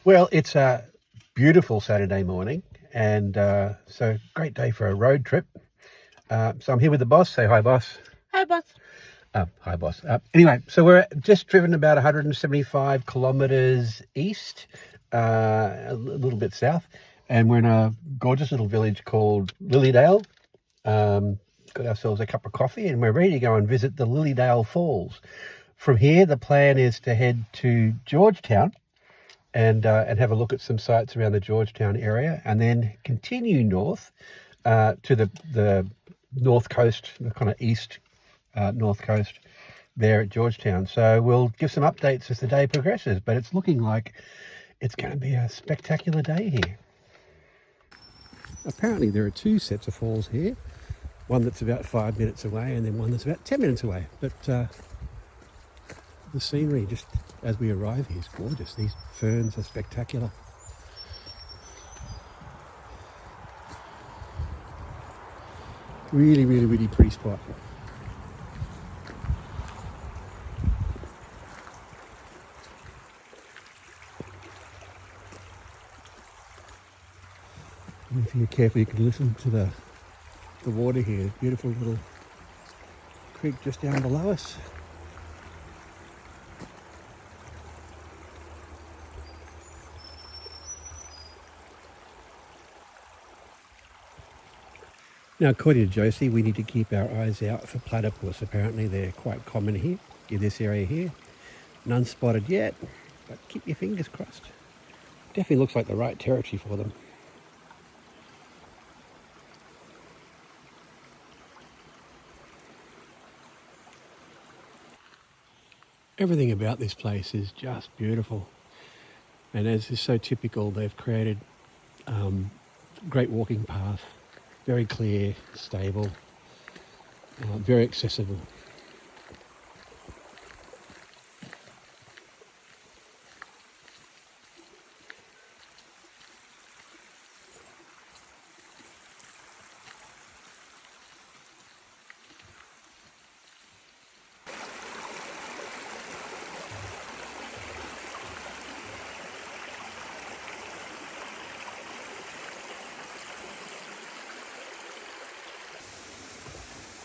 Well, it's a beautiful Saturday morning, and so great day for a road trip. So I'm here with the boss. Say hi, boss. Hi, boss. Hi, boss. Anyway, so we're just driven about 175 kilometres east, a little bit south, and we're in a gorgeous little village called Lilydale. Got ourselves a cup of coffee, and we're ready to go and visit the Lilydale Falls. From here, the plan is to head to Georgetown and have a look at some sites around the Georgetown area, and then continue north to the north coast, the kind of east north coast there at Georgetown. So we'll give some updates as the day progresses, but it's looking like it's going to be a spectacular day here. Apparently there are two sets of falls here, one that's about 5 minutes away and then one that's about 10 minutes away. But the scenery just as we arrive here is gorgeous. These ferns are spectacular. Really, really, really pretty spot. And if you're careful, you can listen to the water here. Beautiful little creek just down below us. Now, according to Josie, we need to keep our eyes out for platypus. Apparently they're quite common here, in this area here. None spotted yet, but keep your fingers crossed. Definitely looks like the right territory for them. Everything about this place is just beautiful. And as is so typical, they've created great walking path. Very clear, stable, very accessible.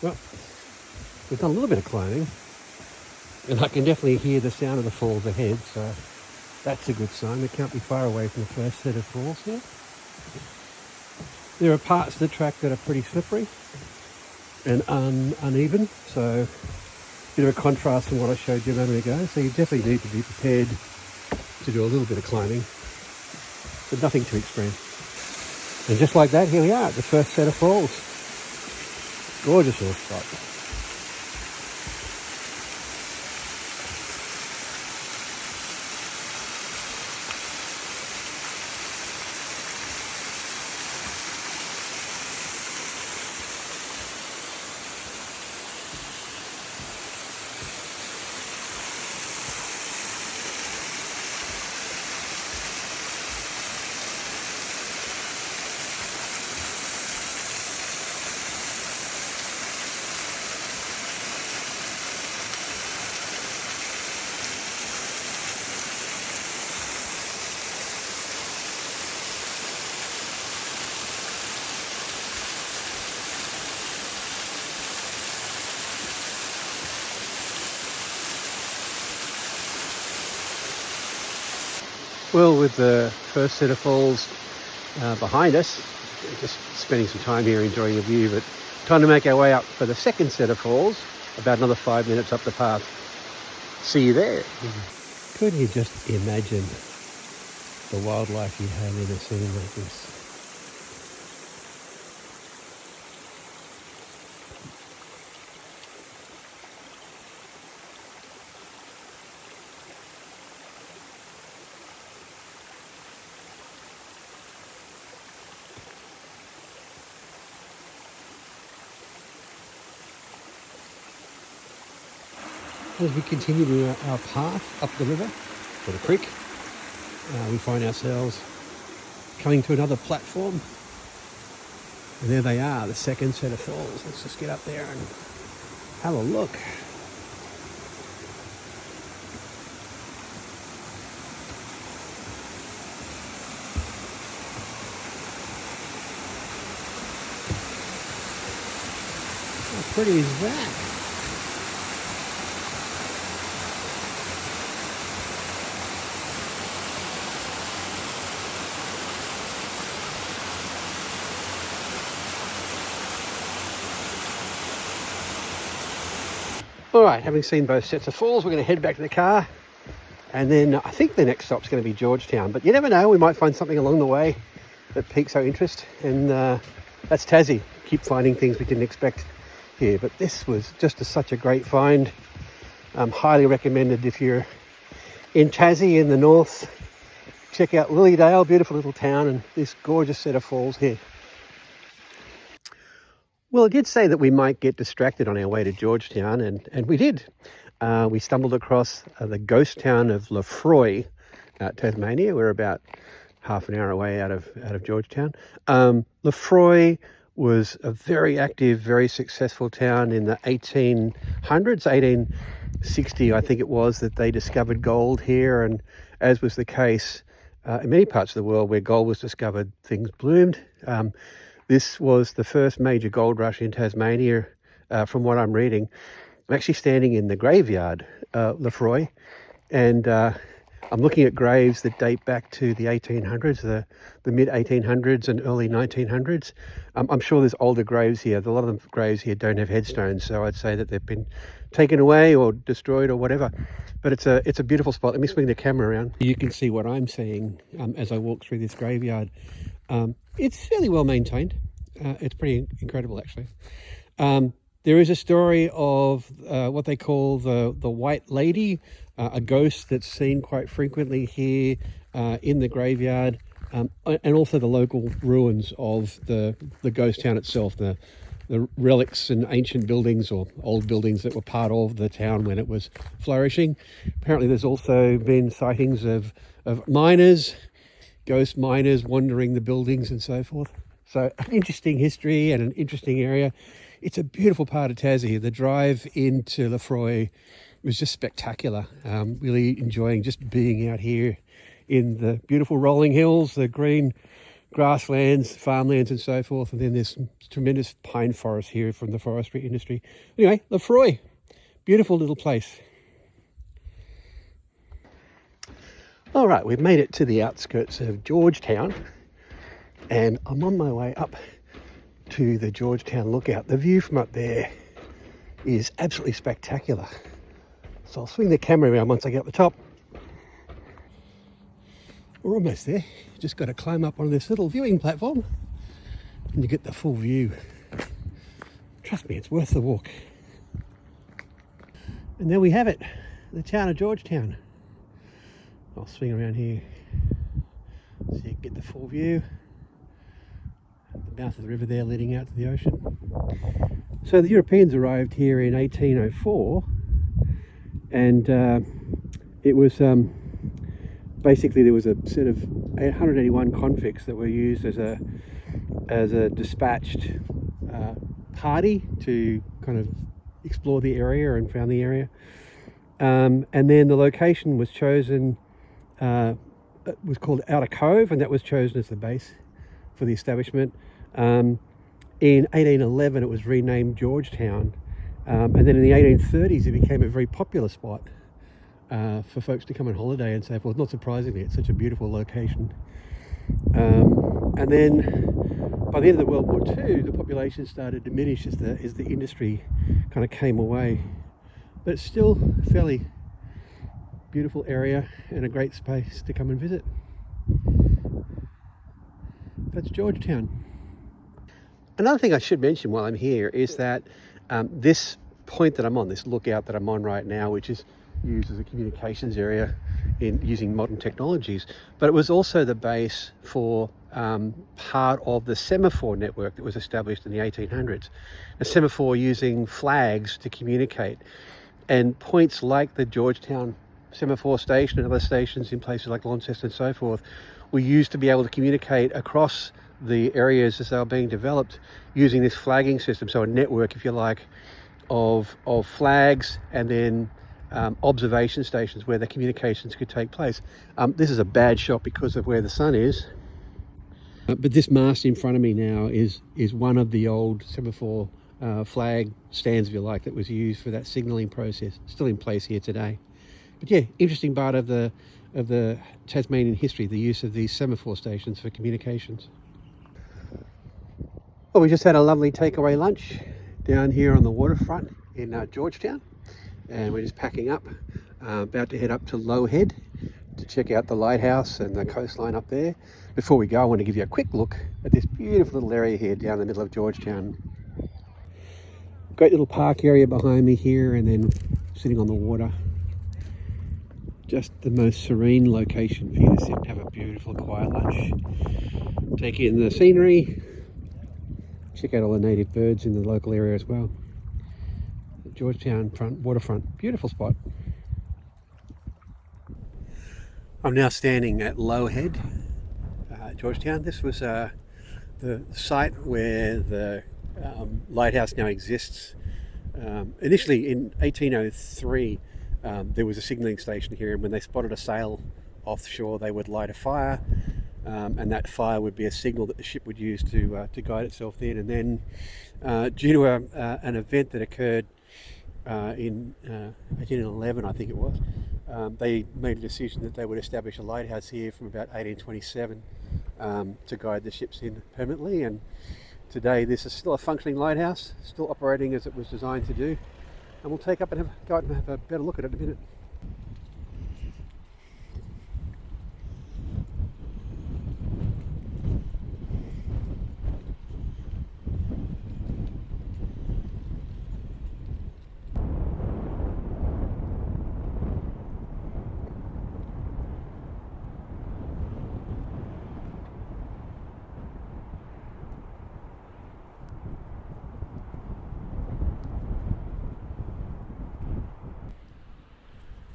Well, we've done a little bit of climbing, and I can definitely hear the sound of the falls ahead, so that's a good sign. We can't be far away from the first set of falls here. There are parts of the track that are pretty slippery and uneven, so a bit of a contrast from what I showed you a moment ago. So you definitely need to be prepared to do a little bit of climbing, but nothing too extreme. And just like that, here we are at the first set of falls. Gorgeous little spot. Well, with the first set of falls behind us, just spending some time here enjoying the view, but time to make our way up for the second set of falls, about another 5 minutes up the path. See you there. Could you just imagine the wildlife you have in a scene like this? As we continue our path up the river, or the creek, we find ourselves coming to another platform. And there they are, the second set of falls. Let's just get up there and have a look. pretty is that? All right, having seen both sets of falls, we're going to head back to the car, and then I think the next stop's going to be Georgetown, but you never know, we might find something along the way that piques our interest, and that's Tassie. Keep finding things we didn't expect here, but this was just such a great find. Highly recommended if you're in Tassie in the north. Check out Lilydale, beautiful little town, and this gorgeous set of falls here. Well, I did say that we might get distracted on our way to Georgetown, and we did. We stumbled across the ghost town of Lefroy, Tasmania. We're about half an hour away out of Georgetown. Lefroy was a very active, very successful town in the 1800s, 1860, I think it was, that they discovered gold here. And as was the case in many parts of the world where gold was discovered, things bloomed. This was the first major gold rush in Tasmania, from what I'm reading. I'm actually standing in the graveyard, Lefroy, and I'm looking at graves that date back to the 1800s, the mid-1800s and early 1900s. I'm sure there's older graves here. A lot of the graves here don't have headstones, so I'd say that they've been taken away or destroyed or whatever. But it's a beautiful spot. Let me swing the camera around. You can see what I'm seeing as I walk through this graveyard. It's fairly well maintained. It's pretty incredible, actually. There is a story of what they call the White Lady, a ghost that's seen quite frequently here in the graveyard, and also the local ruins of the ghost town itself, the relics and ancient buildings or old buildings that were part of the town when it was flourishing. Apparently there's also been sightings of miners, ghost miners wandering the buildings and so forth. So an interesting history and an interesting area. It's a beautiful part of Tassie. The drive into Lefroy was just spectacular. Really enjoying just being out here in the beautiful rolling hills, the green grasslands, farmlands and so forth. And then there's tremendous pine forest here from the forestry industry. Anyway, Lefroy, beautiful little place. All right, we've made it to the outskirts of Georgetown, and I'm on my way up to the Georgetown lookout. The view from up there is absolutely spectacular. So I'll swing the camera around once I get up the top. We're almost there. Just got to climb up on this little viewing platform and you get the full view. Trust me, it's worth the walk. And there we have it, the town of Georgetown. I'll swing around here so you can get the full view. The mouth of the river there leading out to the ocean. So the Europeans arrived here in 1804, and it was basically there was a set of 181 convicts that were used as a dispatched party to kind of explore the area and found the area. And then the location was chosen, it was called Outer Cove, and that was chosen as the base for the establishment. In 1811 it was renamed Georgetown, and then in the 1830s it became a very popular spot for folks to come on holiday and so forth. Not surprisingly, it's such a beautiful location. And then by the end of the World War II, the population started to diminish as the industry kind of came away, but it's still a fairly beautiful area and a great space to come and visit. That's Georgetown. Another thing I should mention while I'm here is that this point that I'm on, this lookout that I'm on right now, which is used as a communications area in using modern technologies, but it was also the base for part of the semaphore network that was established in the 1800s. A semaphore using flags to communicate, and points like the Georgetown semaphore station and other stations in places like Launceston and so forth were used to be able to communicate across the areas as they were being developed using this flagging system. So a network, if you like, of flags and then observation stations where the communications could take place. This is a bad shot because of where the sun is. But this mast in front of me now is one of the old semaphore flag stands, if you like, that was used for that signalling process. Still in place here today. But yeah, interesting part of the Tasmanian history, the use of these semaphore stations for communications. Well, we just had a lovely takeaway lunch down here on the waterfront in Georgetown, and we're just packing up, about to head up to Low Head to check out the lighthouse and the coastline up there. Before we go, I want to give you a quick look at this beautiful little area here down the middle of Georgetown. Great little park area behind me here, and then sitting on the water. Just the most serene location for you to sit and have a beautiful quiet lunch. Take in the scenery, check out all the native birds in the local area as well. The Georgetown waterfront, beautiful spot. I'm now standing at Low Head, Georgetown. This was the site where the lighthouse now exists. Initially in 1803, there was a signalling station here, and when they spotted a sail offshore, they would light a fire, and that fire would be a signal that the ship would use to guide itself in. And then, due to an event that occurred in 1811, I think it was, they made a decision that they would establish a lighthouse here from about 1827 to guide the ships in permanently. And today this is still a functioning lighthouse, still operating as it was designed to do. And we'll take up and go out and have a better look at it in a minute.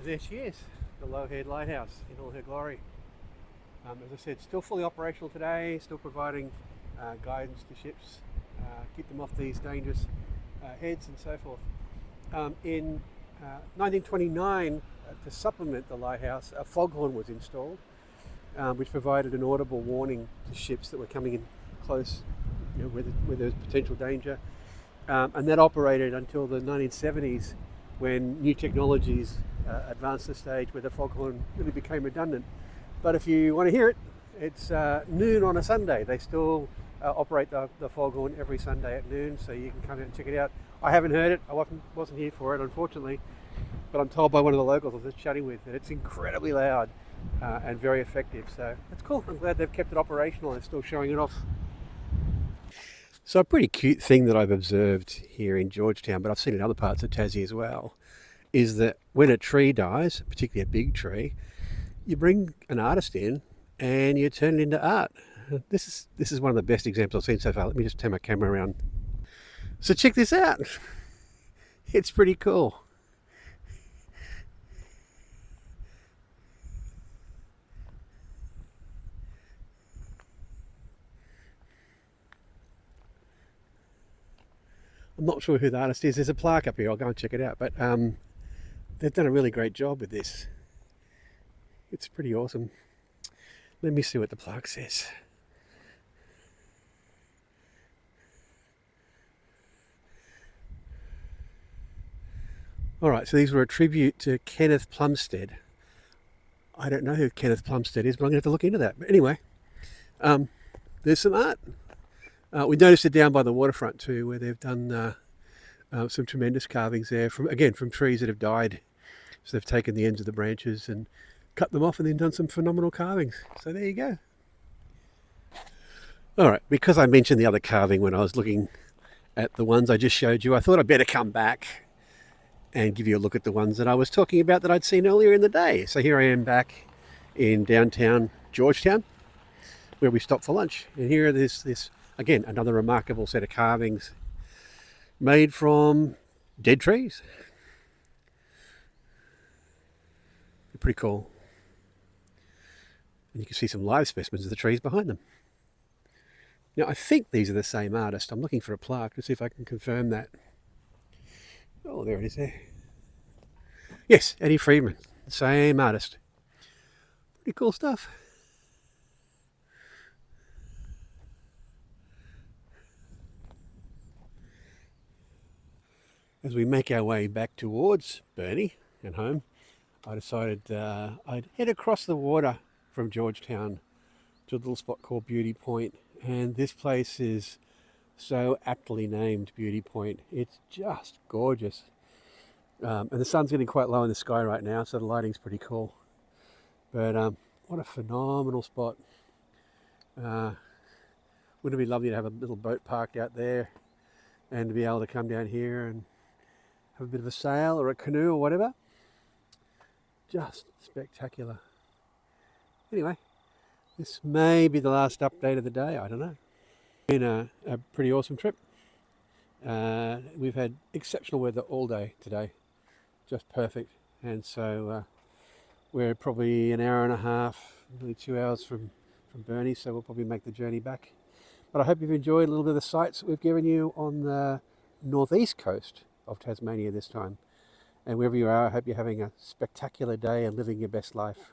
There she is, the Low Head Lighthouse in all her glory. As I said, still fully operational today, still providing guidance to ships, keep them off these dangerous heads and so forth. In 1929, to supplement the lighthouse, a foghorn was installed, which provided an audible warning to ships that were coming in close, where there was potential danger. And that operated until the 1970s, when new technologies advanced the stage where the foghorn really became redundant. But if you want to hear it, it's noon on a Sunday. They still operate the foghorn every Sunday at noon, so you can come out and check it out. I haven't heard it. I wasn't here for it, unfortunately, but I'm told by one of the locals I was just chatting with that it's incredibly loud and very effective. So that's cool. I'm glad they've kept it operational and still showing it off. So a pretty cute thing that I've observed here in Georgetown, but I've seen in other parts of Tassie as well, is that when a tree dies, particularly a big tree, you bring an artist in and you turn it into art. This is one of the best examples I've seen so far. Let me just turn my camera around. So check this out. It's pretty cool. I'm not sure who the artist is. There's a plaque up here. I'll go and check it out. But they've done a really great job with this. It's pretty awesome. Let me see what the plaque says. All right, so these were a tribute to Kenneth Plumstead. I don't know who Kenneth Plumstead is, but I'm going to have to look into that. But anyway, there's some art. We noticed it down by the waterfront too, where they've done some tremendous carvings there from trees that have died. So they've taken the ends of the branches and cut them off and then done some phenomenal carvings. So there you go. All right, because I mentioned the other carving when I was looking at the ones I just showed you, I thought I'd better come back and give you a look at the ones that I was talking about that I'd seen earlier in the day. So here I am back in downtown Georgetown, where we stopped for lunch. And here this again, another remarkable set of carvings made from dead trees. They're pretty cool. And you can see some live specimens of the trees behind them. Now, I think these are the same artist. I'm looking for a plaque to see if I can confirm that. Oh, there it is there. Yes, Eddie Friedman, same artist. Pretty cool stuff. As we make our way back towards Burnie and home, I decided I'd head across the water from Georgetown to a little spot called Beauty Point. And this place is so aptly named Beauty Point. It's just gorgeous. And the sun's getting quite low in the sky right now, so the lighting's pretty cool. But what a phenomenal spot. Wouldn't it be lovely to have a little boat parked out there and to be able to come down here and have a bit of a sail or a canoe or whatever? Just spectacular. Anyway, this may be the last update of the day. I don't know. Been a pretty awesome trip. We've had exceptional weather all day today. Just perfect. And so we're probably an hour and a half, nearly 2 hours from Burnie, so we'll probably make the journey back. But I hope you've enjoyed a little bit of the sights that we've given you on the northeast coast of Tasmania this time. And wherever you are, I hope you're having a spectacular day and living your best life.